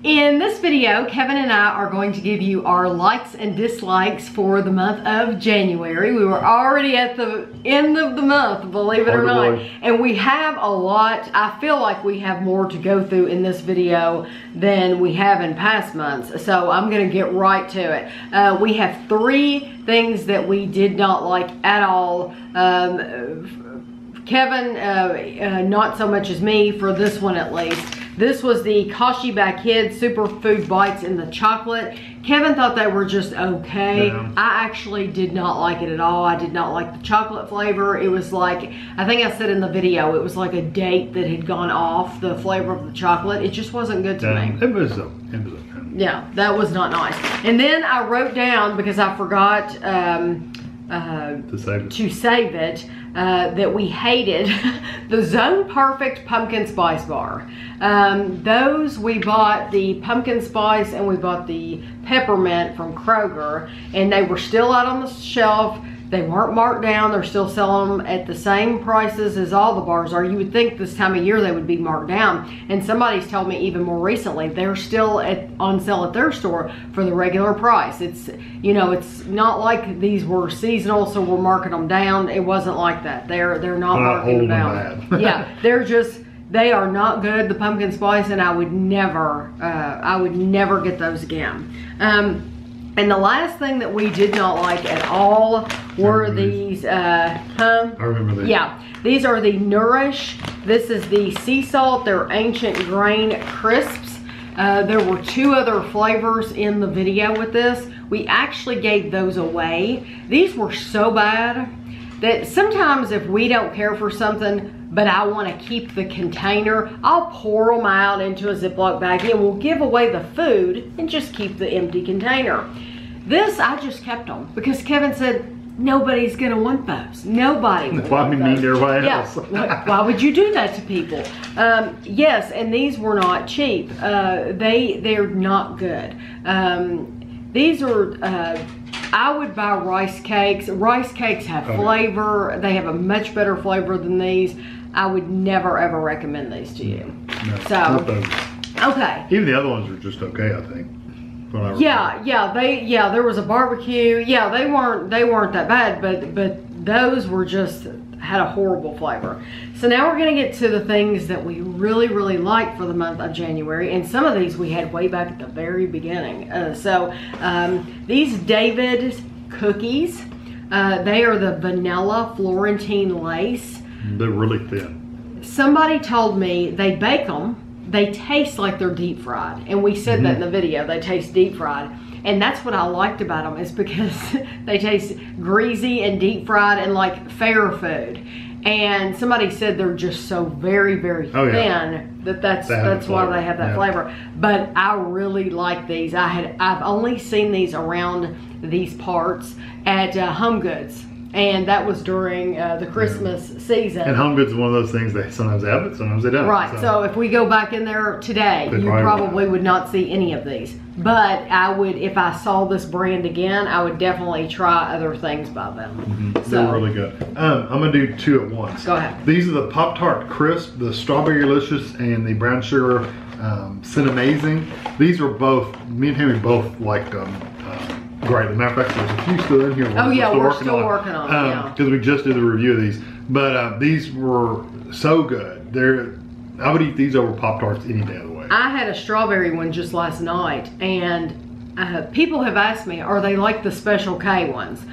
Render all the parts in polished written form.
In this video, Kevin and I are going to give you our likes and dislikes for the month of January. We were already at the end of the month, believe it or not. And we have a lot. I feel like we have more to go through in this video than we have in past months. So I'm gonna get right to it. We have 3 things that we did not like at all. Kevin, not so much as me for this one at least. This was the Batkid Superfood Bites in the chocolate. Kevin thought they were just okay. Yeah. I actually did not like it at all. I did not like the chocolate flavor. It was like, I think I said in the video, it was like a date that had gone off the flavor of the chocolate. It just wasn't good to me. It was yeah, that was not nice. And then I wrote down, because I forgot to save it, that we hated the Zone Perfect Pumpkin Spice Bar. Those, we bought the pumpkin spice and we bought the peppermint from Kroger, and they were still out on the shelf. They weren't marked down. They're still selling them at the same prices as all the bars are. You would think this time of year they would be marked down. And somebody's told me even more recently, they're still on sale at their store for the regular price. It's, you know, it's not like these were seasonal, so we're marking them down. It wasn't like that. They're not marking them down. Yeah, they are not good, the pumpkin spice, and I would never get those again. And the last thing that we did not like at all were these, I remember these. Yeah, these are the Nourish. This is the sea salt. They're ancient grain crisps. There were 2 other flavors in the video with this. We actually gave those away. These were so bad that sometimes if we don't care for something, but I want to keep the container, I'll pour them out into a Ziploc bag and we'll give away the food and just keep the empty container. This, I just kept them because Kevin said, nobody's gonna want those. Nobody will want those. Why mean everybody else? Why would you do that to people? Yes, and these were not cheap. They're not good. These are, I would buy rice cakes. Rice cakes have flavor. They have a much better flavor than these. I would never ever recommend these to you. No, so, okay. Even the other ones are just okay, I think. Yeah, there was a barbecue. Yeah, they weren't that bad, but those were just, had a horrible flavor. So now we're gonna get to the things that we really like for the month of January, and some of these we had way back at the very beginning. These David's cookies, they are the vanilla Florentine lace. They're really thin. Somebody told me they bake them, they taste like they're deep fried, and we said that in the video, they taste deep fried. And that's what I liked about them, is because they taste greasy and deep fried and like fair food. And somebody said they're just so very thin that's why they have that flavor. But I really like these. I've only seen these around these parts at Home Goods. And that was during the Christmas season. And Home Goods is one of those things, they sometimes have it, sometimes they don't. Right, so if we go back in there today, you probably would not see any of these. But I would, if I saw this brand again, I would definitely try other things by them. So, they're really good. I'm gonna do 2 at once. Go ahead. These are the Pop-Tart Crisp, the Strawberry Delicious, and the Brown Sugar Cinnamazing. These are both, me and Henry both liked them. Great. As a matter of fact, there's a few still in here. We're still working on them. Because we just did the review of these. But these were so good. I would eat these over Pop-Tarts any day of the week. I had a strawberry one just last night, and people have asked me, are they like the Special K ones?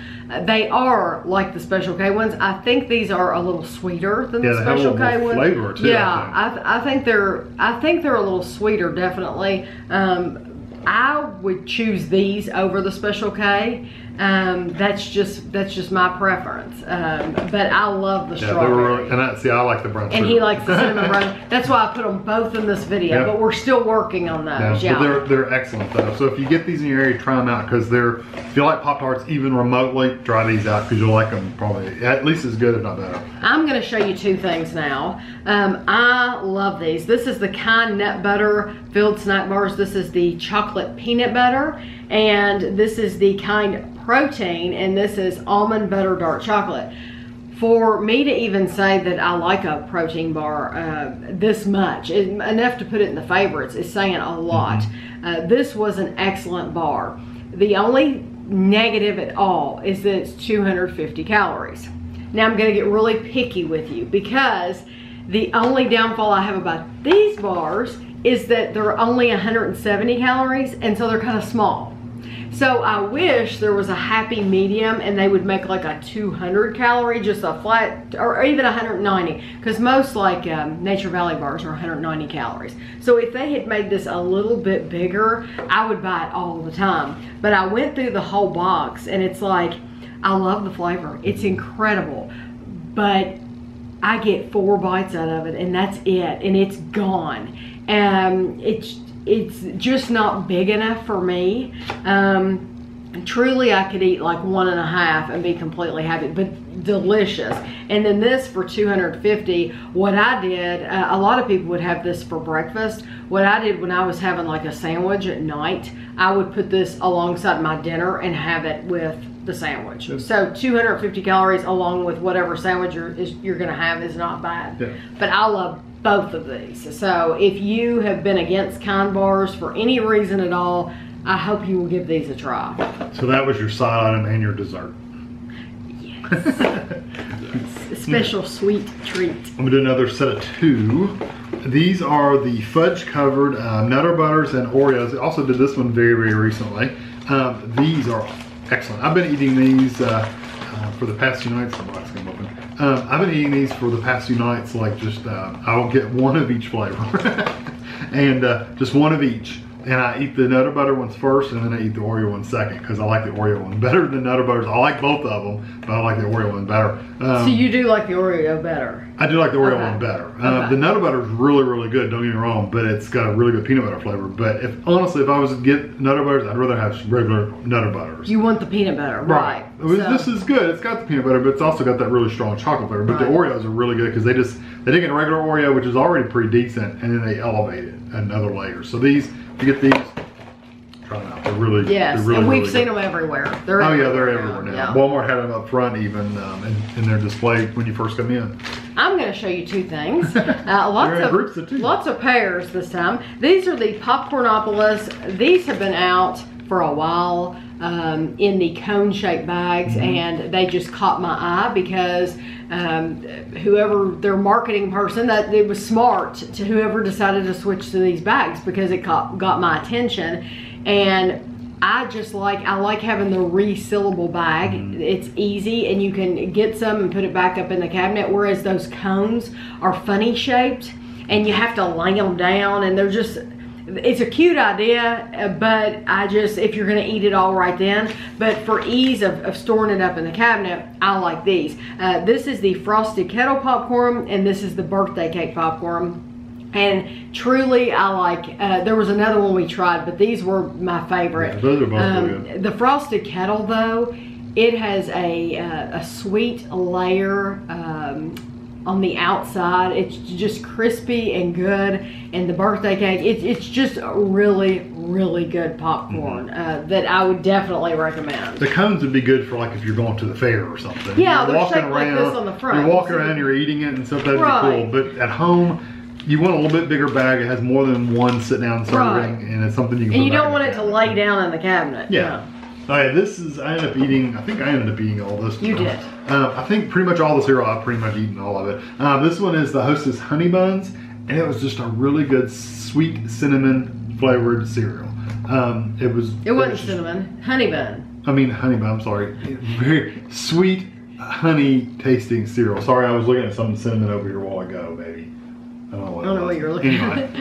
They are like the Special K ones. I think these are a little sweeter than the Special K ones. Flavor too. Yeah, I think they're a little sweeter, definitely. I would choose these over the Special K. That's just my preference. But I love the strawberry. I like the brown sugar. And he likes the cinnamon brown. That's why I put them both in this video. But we're still working on those. Yeah. But they're excellent though. So if you get these in your area, try them out, because if you like Pop-Tarts even remotely, try these out, because you'll like them probably at least as good, if not better. I'm going to show you 2 things now. I love these. This is the Kind Nut Butter Filled Snack Bars. This is the Chocolate Peanut Butter, and this is the Kind Protein, and this is Almond Butter Dark Chocolate. for me to even say that I like a protein bar this much, enough to put it in the favorites, is saying a lot. This was an excellent bar. The only negative at all is that it's 250 calories. Now I'm gonna get really picky with you, because the only downfall I have about these bars is that they're only 170 calories, and so they're kind of small. So I wish there was a happy medium and they would make like a 200 calorie, just a flat, or even 190, because most like Nature Valley bars are 190 calories. So if they had made this a little bit bigger, I would buy it all the time. But I went through the whole box and it's like, I love the flavor. It's incredible. But I get 4 bites out of it and that's it, and it's gone. It's just not big enough for me. Truly I could eat like 1.5 and be completely happy, but delicious. And then this for 250, what I did, a lot of people would have this for breakfast. What I did when I was having like a sandwich at night, I would put this alongside my dinner and have it with the sandwich. So 250 calories along with whatever sandwich you're gonna have is not bad. Yeah. But I love both of these. So if you have been against Kind bars for any reason at all, I hope you will give these a try. So that was your side item and your dessert. Yes. Yes. A special sweet treat. I'm gonna do another set of 2. These are the fudge covered Nutter Butters and Oreos. I also did this one very, very recently. These are excellent. I've been eating these for the past few nights. I've been eating these for the past few nights, like just, I'll get one of each flavor. And just one of each. And I eat the Nutter Butter ones first, and then I eat the Oreo one second, because I like the Oreo one better than Nutter Butters. I like both of them, but I like the Oreo one better. So you do like the Oreo better? I do like the Oreo one better. The Nutter Butter is really, really good, don't get me wrong, but it's got a really good peanut butter flavor. But honestly, if I was to get Nutter Butters, I'd rather have regular Nutter Butters. You want the peanut butter, right? This is good. It's got the peanut butter, but it's also got that really strong chocolate flavor. But the Oreos are really good because they take a regular Oreo, which is already pretty decent, and then they elevate it another layer. So these, if you get these, try them out. They're really, yes, they're really, and we've really seen good. them everywhere. They're everywhere now. Yeah. Walmart had them up front even in their display when you first come in. I'm going to show you 2 things. Lots of pairs this time. These are the Popcornopolis. These have been out for a while in the cone-shaped bags, and they just caught my eye because whoever their marketing person, that it was smart to whoever decided to switch to these bags, because it got my attention. And I like having the resealable bag. It's easy and you can get some and put it back up in the cabinet, whereas those cones are funny shaped and you have to lay them down, and they're just, it's a cute idea, but if you're gonna eat it all right then, but for ease of storing it up in the cabinet, I like these. This is the Frosted Kettle popcorn, and this is the birthday cake popcorn. And truly, I like, there was another one we tried, but these were my favorite. Yeah, those are both really good. The Frosted Kettle though, it has a sweet layer on the outside. It's just crispy and good. And the birthday cake, it's just a really, really good popcorn that I would definitely recommend. The cones would be good for like if you're going to the fair or something. Yeah, they're shaped like this on the front. You're walking around, you're eating it and stuff, that'd be cool. But at home, you want a little bit bigger bag. It has more than one sit down serving, and it's something you can. And you don't want it to lay down in the cabinet. Yeah. Oh yeah, this is, I think I ended up eating all this. You did. I think pretty much all the cereal, I've pretty much eaten all of it. This one is the Hostess Honey Buns, and it was just a really good sweet cinnamon flavored cereal. It wasn't cinnamon, honey bun. I mean honey bun, I'm sorry. Very sweet honey tasting cereal. Sorry, I was looking at some cinnamon over here a while ago, maybe. I don't know what you're looking at.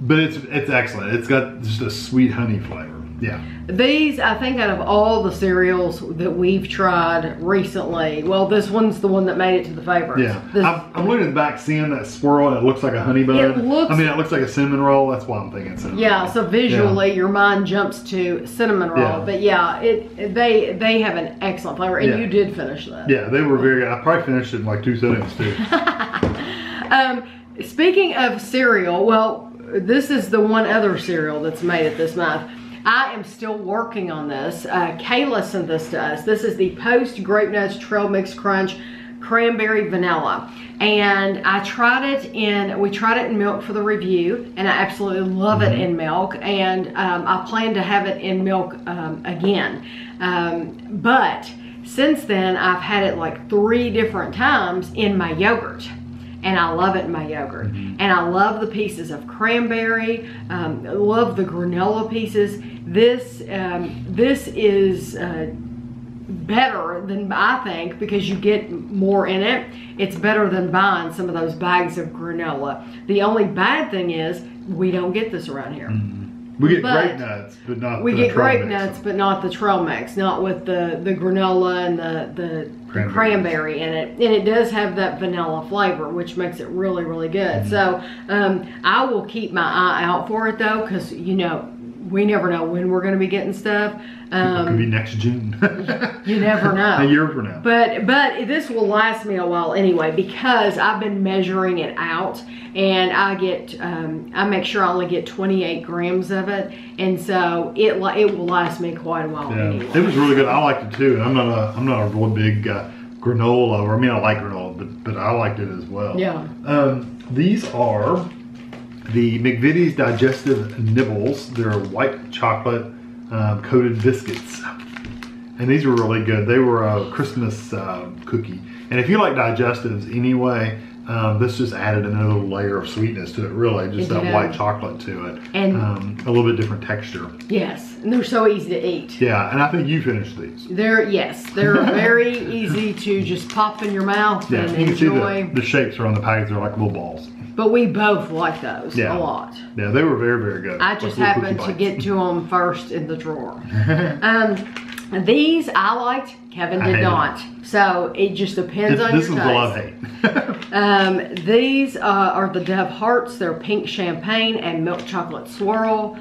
But it's excellent. It's got just a sweet honey flavor. Yeah. These, I think, out of all the cereals that we've tried recently, well, this one's the one that made it to the favorites. Yeah. I'm looking at the back, seeing that swirl, and it looks like a honey bun. It looks like a cinnamon roll. That's why I'm thinking cinnamon roll. So visually, your mind jumps to cinnamon roll. But yeah, they have an excellent flavor, and you did finish that. Yeah, they were very good. I probably finished it in like 2 seconds too. Speaking of cereal, well, this is the one other cereal that's made it this month. I am still working on this. Kayla sent this to us. This is the Post GrapeNuts Trail Mix Crunch cranberry vanilla. And we tried it in milk for the review, and I absolutely love it in milk, and I plan to have it in milk again. But since then, I've had it like 3 different times in my yogurt. And I love it in my yogurt. And I love the pieces of cranberry, love the granola pieces. This is better than, I think, because you get more in it. It's better than buying some of those bags of granola. The only bad thing is we don't get this around here. We get GrapeNuts, but not we the get trail GrapeNuts, mix. but not the trail mix, not with the granola and the cranberry in it. And it does have that vanilla flavor, which makes it really, really good. So I will keep my eye out for it though, because you know, we never know when we're going to be getting stuff. It could be next June. You never know. A year from now. But this will last me a while anyway, because I've been measuring it out, and I make sure I only get 28 grams of it, and so it will last me quite a while anyway. It was really good. I liked it too. I'm not a real big granola lover. I mean, I like granola, but I liked it as well. Yeah. These are the McVitie Digestive Nibbles. They're white chocolate coated biscuits, and these were really good. They were a Christmas cookie, and if you like digestives anyway, this just added another layer of sweetness to it. Really, just that white chocolate to it, and a little bit different texture. Yes, and they're so easy to eat. Yeah, and I think you finished these. They're very easy to just pop in your mouth and you enjoy. can see the shapes are on the package. They're like little balls. But we both like those a lot. Yeah, they were very, very good. I just happened to get to them first in the drawer. These I liked, Kevin did not. So it just depends on your taste. This one's a love-hate. These are the Dove Hearts. They're pink champagne and milk chocolate swirl.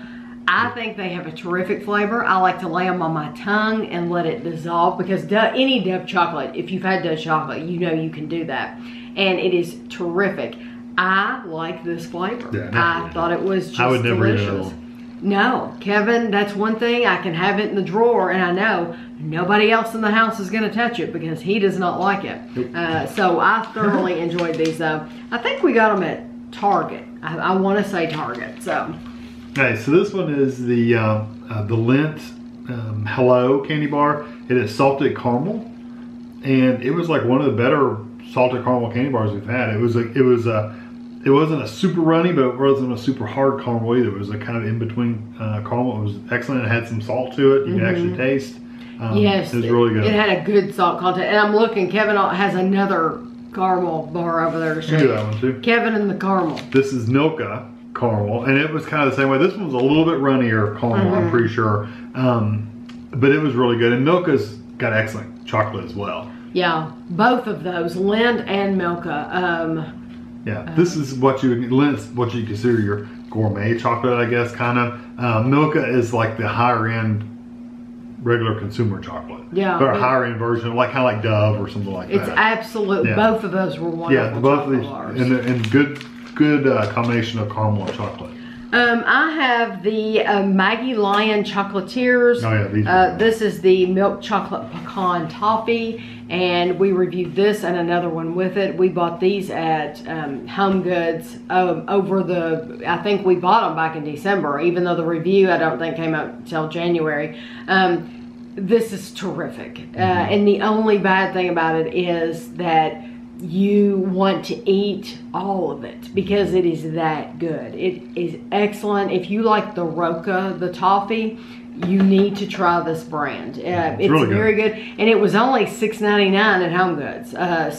I think they have a terrific flavor. I like to lay them on my tongue and let it dissolve, because any Dove chocolate, if you've had Dove chocolate, you know you can do that. And it is terrific. I like this flavor. Yeah, I thought it was just I would never eat it delicious. all. No, Kevin, that's one thing. I can have it in the drawer, and I know nobody else in the house is going to touch it because he does not like it. Nope. So I thoroughly enjoyed these though. I think we got them at Target. I want to say Target. So. Okay, so this one is the Lindt Hello candy bar. It is salted caramel, and it was like one of the better salted caramel candy bars we've had. It wasn't a super runny, but it wasn't a super hard caramel either. It was a kind of in between caramel. It was excellent. It had some salt to it. You can actually taste. Yes, it was really good. It had a good salt content. And I'm looking, Kevin has another caramel bar over there to show you. That one too. Kevin and the caramel. This is Milka caramel, and it was kind of the same way. This one was a little bit runnier caramel, I'm pretty sure. But it was really good. And Milka's got excellent chocolate as well. Yeah, both of those, Lindt and Milka. This is what Lindt's what you consider your gourmet chocolate, I guess, kind of. Milka is like the higher end regular consumer chocolate. Yeah. Or a higher end version, like kind of like Dove or something like that. It's absolute. Both of those were wonderful. Yeah, both of these, bars. and good combination of caramel and chocolate. I have the Maggie Lyon Chocolatiers. Oh yeah, these are this is the milk chocolate pecan toffee, and we reviewed this and another one with it. We bought these at Home Goods I think we bought them back in December, even though the review I don't think came out until January. This is terrific, and the only bad thing about it is that you want to eat all of it because it is that good. It is excellent. If you like the Roca, the toffee, you need to try this brand. It's really very good. And it was only $6.99 at Home Goods.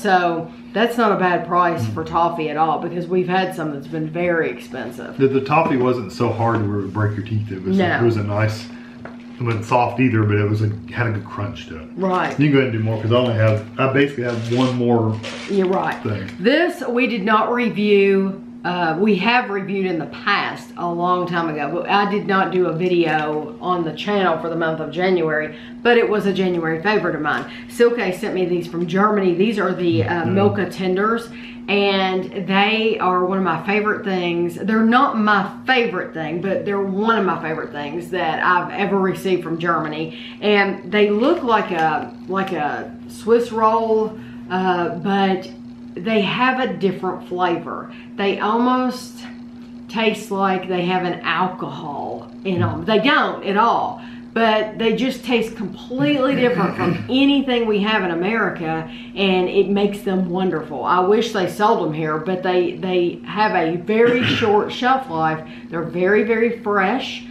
So that's not a bad price for toffee at all, because we've had some that's been very expensive. The toffee wasn't so hard to break your teeth. It was a nice. It wasn't soft either, but it had a good crunch to it. Right. You can go ahead and do more, because I basically have one more. You're right. Thing. This we did not review. We have reviewed in the past a long time ago, but I did not do a video on the channel for the month of January, but it was a January favorite of mine. Silke sent me these from Germany. These are the Milka tenders, and they are one of my favorite things. They're not my favorite thing, but they're one of my favorite things that I've ever received from Germany. And they look like a Swiss roll but they have a different flavor. They almost taste like they have an alcohol in them. They don't at all, but they just taste completely different from anything we have in America, and it makes them wonderful. I wish they sold them here, but they have a very short shelf life. They're very, very fresh.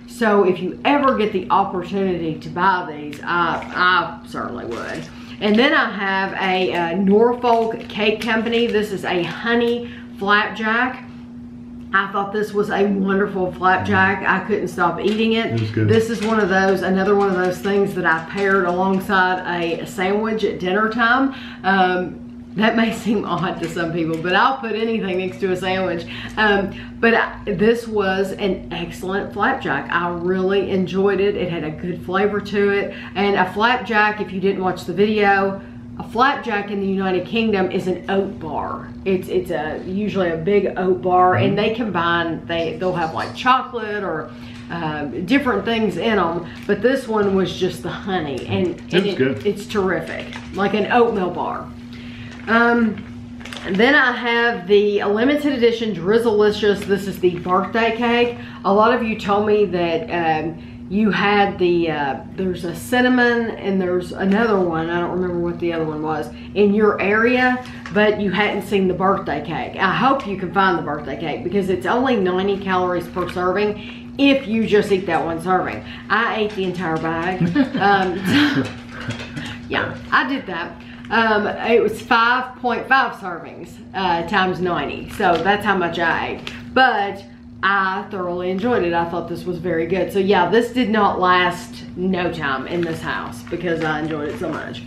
So if you ever get the opportunity to buy these, I certainly would. And then I have a Norfolk cake company. This is a honey flapjack. I thought this was a wonderful flapjack. I couldn't stop eating it. It was good. This is one of those, another one of those things that I paired alongside a sandwich at dinner time. That may seem odd to some people, but I'll put anything next to a sandwich. This was an excellent flapjack. I really enjoyed it. It had a good flavor to it. And a flapjack, if you didn't watch the video, a flapjack in the United Kingdom is an oat bar. It's usually a big oat bar, and they combine, they'll have like chocolate or different things in them, but this one was just the honey, and it's terrific, like an oatmeal bar. Then I have the limited edition Drizzlicious. This is the birthday cake. A lot of you told me that you had the, there's a cinnamon and there's another one, I don't remember what the other one was, in your area, but you hadn't seen the birthday cake. I hope you can find the birthday cake because it's only 90 calories per serving if you just eat that one serving. I ate the entire bag. Yeah, I did that. It was 5.5 servings times 90, so that's how much I ate. But I thoroughly enjoyed it. I thought this was very good. So yeah, this did not last no time in this house because I enjoyed it so much.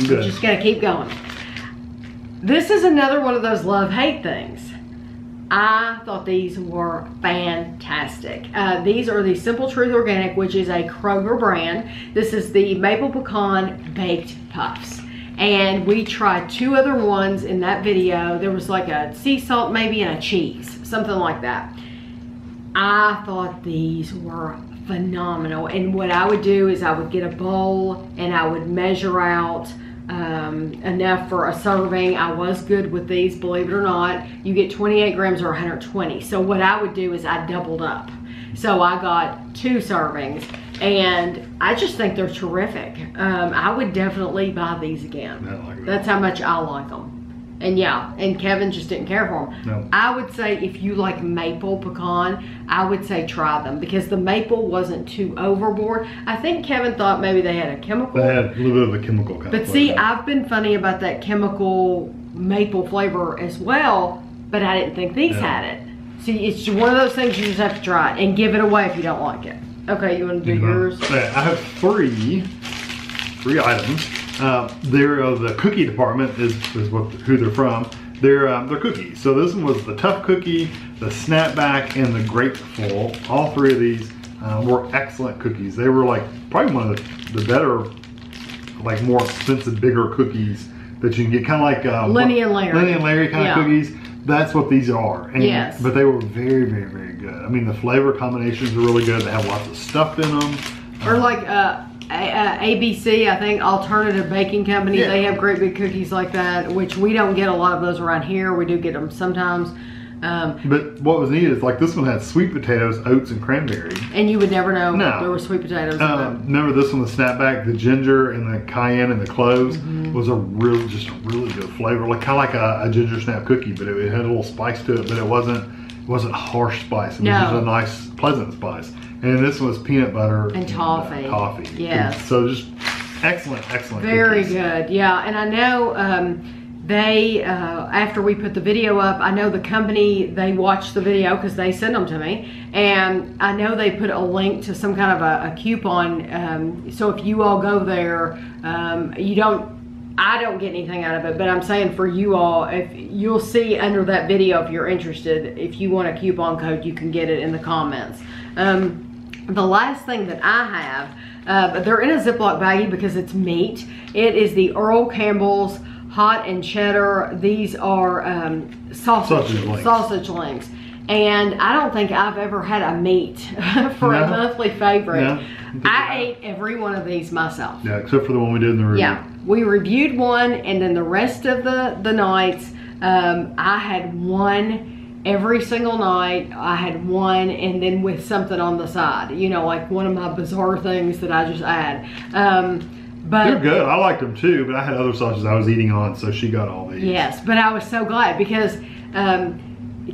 Just gonna keep going. This is another one of those love-hate things. I thought these were fantastic. These are the Simple Truth Organic, which is a Kroger brand. This is the Maple Pecan Baked Puffs. And we tried two other ones in that video. There was like a sea salt maybe and a cheese, something like that. I thought these were phenomenal. And what I would do is I would get a bowl and I would measure out enough for a serving. I was good with these, believe it or not. You get 28 grams or 120. So what I would do is I doubled up. So I got 2 servings, and I just think they're terrific. I would definitely buy these again. That's how much I like them. And yeah, and Kevin just didn't care for them. No. I would say if you like maple pecan, I would say try them because the maple wasn't too overboard. I think Kevin thought maybe they had a chemical. They had a little bit of a chemical kind of flavor. But see, I've been funny about that chemical maple flavor as well, but I didn't think these had it. See, it's one of those things you just have to try it and give it away if you don't like it. Okay, you want to do yours? I have three items. The cookie department is who they're from. They're cookies. So this one was the tough cookie, the snapback, and the grapeful. All 3 of these were excellent cookies. They were like probably one of the better, like more expensive, bigger cookies that you can get. Kind of like Lenny and Larry kind of cookies. That's what these are. And, yes. But they were very, very, very good. I mean, the flavor combinations are really good. They have lots of stuff in them. Or like ABC, I think, Alternative Baking Company. Yeah. They have great big cookies like that, which we don't get a lot of those around here. We do get them sometimes. But what was neat is like this one had sweet potatoes, oats, and cranberry. And you would never know there were sweet potatoes in them. Remember this one, the snapback, the ginger and the cayenne and the cloves was just a really good flavor, like kind of like a ginger snap cookie, but it had a little spice to it, but it wasn't harsh spice. It was just a nice, pleasant spice. And this was peanut butter and toffee. Yes. So just excellent Very cookies. good. Yeah, and I know they, after we put the video up, I know the company, they watched the video because they sent them to me. And I know they put a link to some kind of a coupon. So if you all go there, I don't get anything out of it, but I'm saying for you all, if you'll see under that video, if you're interested, if you want a coupon code, you can get it in the comments. The last thing that I have, but they're in a Ziploc baggie because it's meat. It is the Earl Campbell's Hot and Cheddar. These are sausage links. And I don't think I've ever had a meat for a monthly favorite. Yeah, I ate every one of these myself. Yeah, except for the one we did in the review. we reviewed one, and then the rest of the nights, I had one every single night. I had one, and then with something on the side, you know, like one of my bizarre things that I just add. But they're good. I liked them too, but I had other sausages I was eating on, so she got all these. Yes, but I was so glad because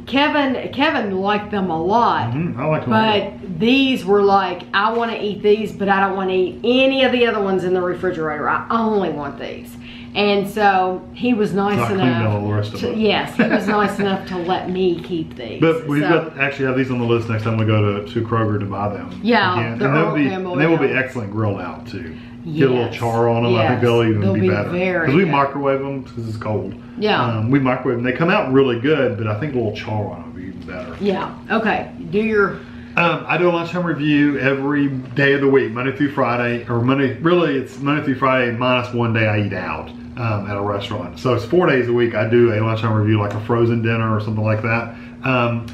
Kevin liked them a lot. I like them a lot. But these were like, I want to eat these, but I don't want to eat any of the other ones in the refrigerator. I only want these. And so he was nice enough to, yes, he was nice enough to let me keep these. But we've got actually have these on the list next time we go to Kroger to buy them. Yeah, and they will be excellent grilled out too. Get a little char on them. I think they'll even be better. Because we microwave them because it's cold. Yeah. We microwave them. They come out really good, but I think a little char on them would be even better. Yeah. Okay. Do your... I do a lunchtime review every day of the week, Monday through Friday, or really it's Monday through Friday minus one day I eat out at a restaurant. So it's 4 days a week I do a lunchtime review, like a frozen dinner or something like that.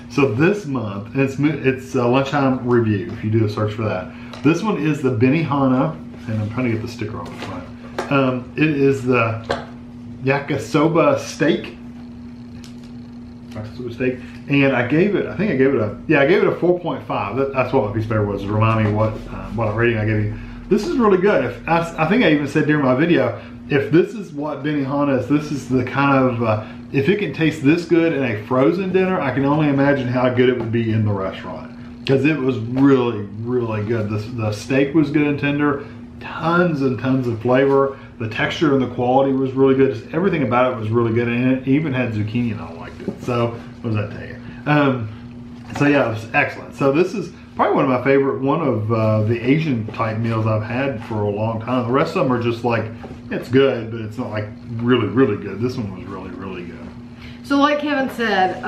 So this month, it's a lunchtime review if you do a search for that. This one is the Benihana, and I'm trying to get the sticker on the front. It is the yakisoba steak. And I gave it, I gave it a 4.5. That's what my piece of paper was, to remind me what rating I gave you. This is really good. I think I even said during my video, if this is what Benihana is, this is the kind of, if it can taste this good in a frozen dinner, I can only imagine how good it would be in the restaurant. Because it was really, really good. The steak was good and tender, tons and tons of flavor. The texture and the quality was really good. Just everything about it was really good, and it even had zucchini, and I liked it. So what does that tell you? So yeah, it was excellent. So this is probably one of my favorite, one of the Asian type meals I've had for a long time. The rest of them are just like, it's good, but it's not like really, really good. This one was really, really good. So like Kevin said,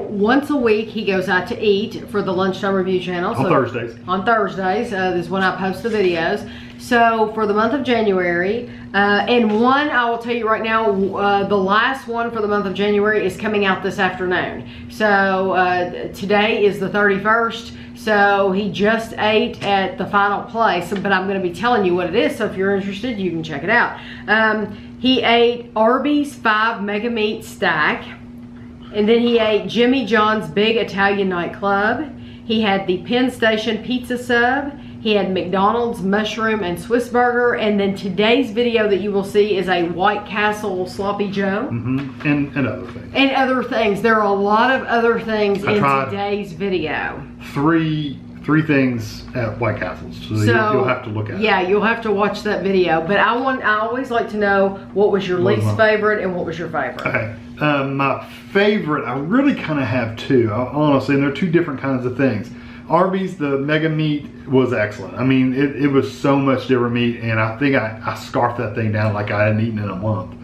once a week he goes out to eat for the Lunchtime Review channel. On Thursdays. On Thursdays, this is when I post the videos. So for the month of January, and one, I will tell you right now, the last one for the month of January is coming out this afternoon. So today is the 31st. So he just ate at the final place, but I'm going to be telling you what it is. So if you're interested, you can check it out. He ate Arby's 5 Mega Meat Stack. And then he ate Jimmy John's Big Italian Nightclub. He had the Penn Station Pizza Sub. He had McDonald's Mushroom and Swiss Burger. And then today's video that you will see is a White Castle Sloppy Joe. And other things. And other things. There are a lot of other things in today's video. Three things at White Castle's, so you'll have to look at it. Yeah, you'll have to watch that video. But I always like to know what was your least favorite and what was your favorite. Okay, my favorite, I really kind of have two, honestly, and they're two different kinds of things. Arby's, the Mega Meat, was excellent. I mean, it was so much different meat, and I think I scarfed that thing down like I hadn't eaten in a month.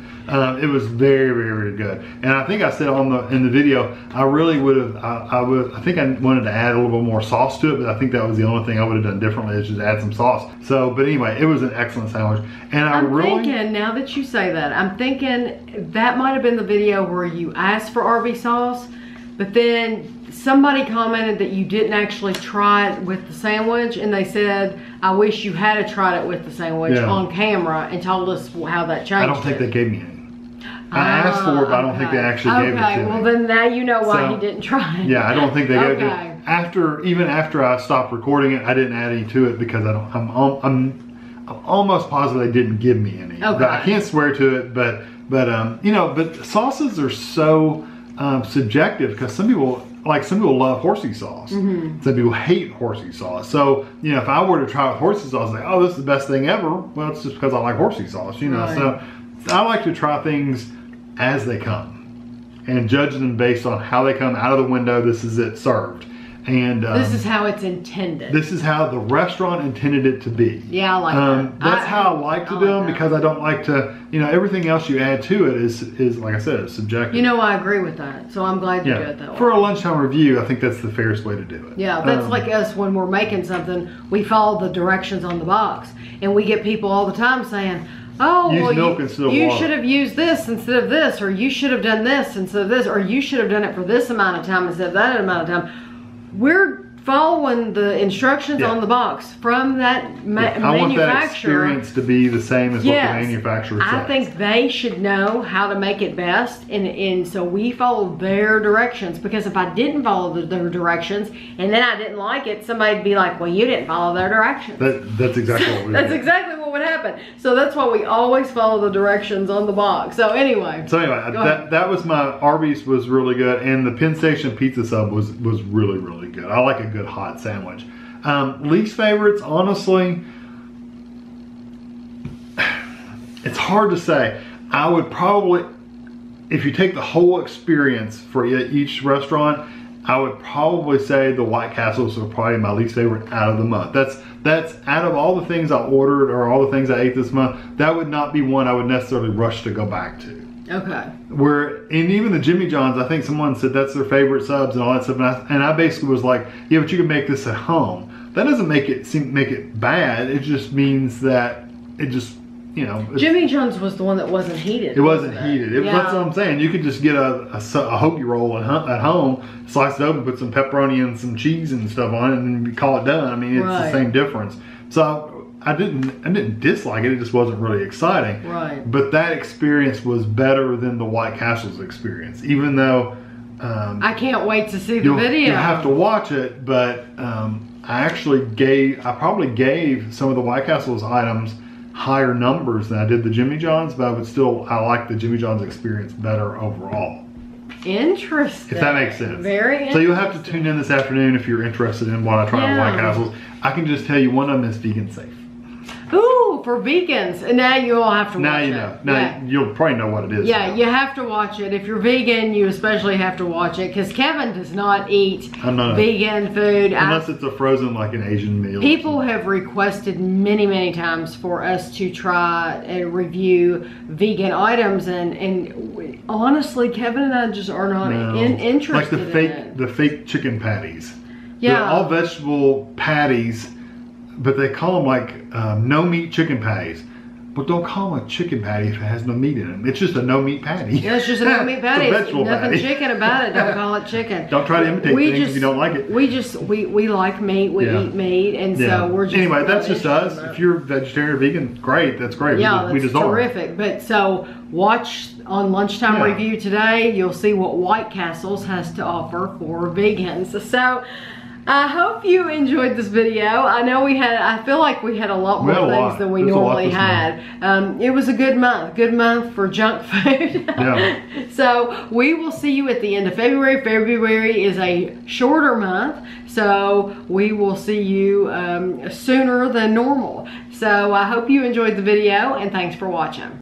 It was very, very, very good. And I think I said in the video, I really would have, I think I wanted to add a little bit more sauce to it, but I think that was the only thing I would have done differently, is just add some sauce. So, but anyway, it was an excellent sandwich. And I'm thinking, now that you say that, I'm thinking that might have been the video where you asked for Arby's sauce, but then somebody commented that you didn't actually try it with the sandwich, and they said, I wish you had tried it with the sandwich on camera and told us how that changed. I don't think they gave me any. I asked for it, but I don't think they actually gave it to me. Well, then now you know why he didn't try it. Yeah, I don't think they gave it. Even after I stopped recording it, I didn't add any to it because I'm almost positive they didn't give me any. But I can't swear to it, but you know, but sauces are so subjective, because some people love horsey sauce. Some people hate horsey sauce. So, you know, if I were to try with horsey sauce, like, oh, this is the best thing ever. Well, it's just because I like horsey sauce, you know. So I like to try things as they come and judge them based on how they come out of the window. This is it served. And this is how it's intended. This is how the restaurant intended it to be. Yeah, I like that. That's how I like to do them, because I don't like to, you know, everything else you add to it is like I said, it's subjective. You know, I agree with that. So I'm glad you do it that way. For a lunchtime review, I think that's the fairest way to do it. Yeah, that's like us when we're making something, we follow the directions on the box. And we get people all the time saying, oh, you should have used this instead of this, or you should have done this instead of this, or you should have done it for this amount of time instead of that amount of time. We're following the instructions on the box from that manufacturer. I want that experience to be the same as what the manufacturer says. I think they should know how to make it best, and so we followed their directions, because if I didn't follow their directions and then I didn't like it, somebody'd be like, well, you didn't follow their directions. That's exactly what we That's exactly what would happen. So that's why we always follow the directions on the box. So anyway. That was my Arby's was really good, and the Penn Station pizza sub was really, really good. I like a good hot sandwich. Least favorites, honestly, it's hard to say. I would probably, if you take the whole experience for each restaurant, I would probably say the White Castles are probably my least favorite out of the month. That's out of all the things I ordered or all the things I ate this month, that would not be one I would necessarily rush to go back to. Okay. And even the Jimmy John's, I think someone said that's their favorite subs and all that stuff, and I basically was like, yeah, but you can make this at home. That doesn't make it bad. It just means that it just, you know. Jimmy John's was the one that wasn't heated. It wasn't heated. That's what I'm saying. You could just get a hoagie roll at home, slice it open, put some pepperoni and some cheese and stuff on it, and you call it done. I mean, it's the same difference. So I didn't dislike it. It just wasn't really exciting. Right. But that experience was better than the White Castle's experience, even though I can't wait to see the video. You have to watch it, but I probably gave some of the White Castle's items higher numbers than I did the Jimmy John's, but I like the Jimmy John's experience better overall. Interesting. If that makes sense. Very interesting. So you'll have to tune in this afternoon if you're interested in what I try White Castle's. I can just tell you one of them is vegan safe. Ooh, for vegans. And now you all have to watch it. Now you know. Now you'll probably know what it is. Yeah, you have to watch it. If you're vegan, you especially have to watch it, because Kevin does not eat vegan food. Unless it's a frozen, like an Asian meal. People have requested many, many times for us to try and review vegan items, and honestly, Kevin and I just are not interested like the fake chicken patties. Yeah. They're all vegetable patties, but they call them like no meat chicken patties. But don't call them a chicken patty if it has no meat in it. It's just a no meat patty. Yeah, it's just a no meat patty. It's a vegetable nothing patty. chicken about it. Don't call it chicken. Don't try to imitate things if you don't like it. We like meat. We eat meat, and so we're just anyway. That's just us. If you're vegetarian or vegan, great. That's great. Yeah, we that's terrific. But so watch on Lunchtime Review today. You'll see what White Castles has to offer for vegans. So I hope you enjoyed this video. I feel like we had a lot more things than we normally had. It was a good month for junk food. Yeah. So we will see you at the end of February. February is a shorter month, so we will see you sooner than normal. So I hope you enjoyed the video, and thanks for watching.